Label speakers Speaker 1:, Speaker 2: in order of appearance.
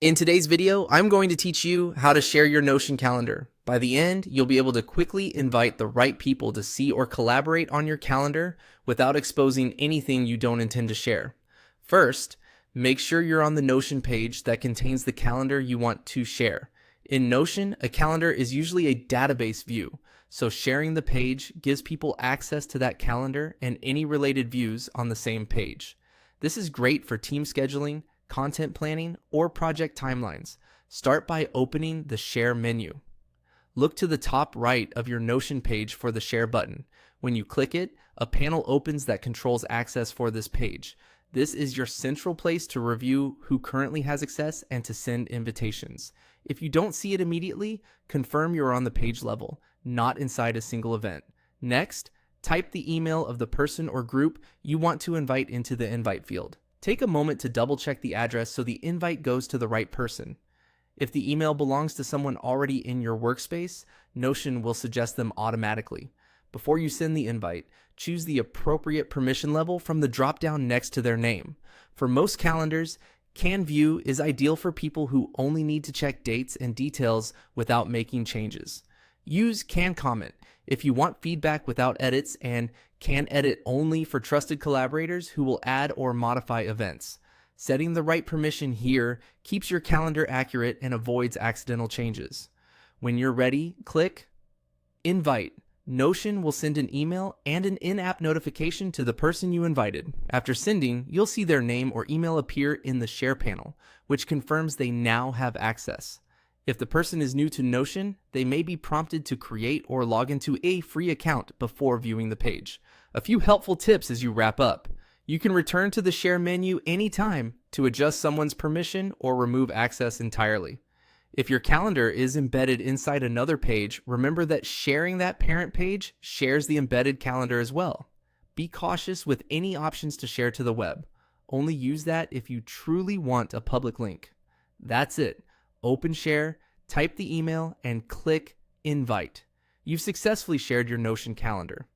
Speaker 1: In today's video, I'm going to teach you how to share your Notion calendar. By the end, you'll be able to quickly invite the right people to see or collaborate on your calendar without exposing anything you don't intend to share. First, make sure you're on the Notion page that contains the calendar you want to share. In Notion, a calendar is usually a database view, so sharing the page gives people access to that calendar and any related views on the same page. This is great for team scheduling, content planning, or project timelines. Start by opening the Share menu. Look to the top right of your Notion page for the Share button. When you click it, a panel opens that controls access for this page. This is your central place to review who currently has access and to send invitations. If you don't see it immediately, confirm you're on the page level, not inside a single event. Next, type the email of the person or group you want to invite into the invite field. Take a moment to double check the address so the invite goes to the right person. If the email belongs to someone already in your workspace, Notion will suggest them automatically. Before you send the invite, choose the appropriate permission level from the drop-down next to their name. For most calendars, Can View is ideal for people who only need to check dates and details without making changes. Use Can Comment if you want feedback without edits, and Can Edit only for trusted collaborators who will add or modify events. Setting the right permission here keeps your calendar accurate and avoids accidental changes. When you're ready, click Invite. Notion will send an email and an in-app notification to the person you invited. After sending, you'll see their name or email appear in the Share panel, which confirms they now have access. If the person is new to Notion, they may be prompted to create or log into a free account before viewing the page. A few helpful tips as you wrap up. You can return to the Share menu anytime to adjust someone's permission or remove access entirely. If your calendar is embedded inside another page, remember that sharing that parent page shares the embedded calendar as well. Be cautious with any options to share to the web. Only use that if you truly want a public link. That's it. Open Share, type the email, and click Invite. You've successfully shared your Notion calendar.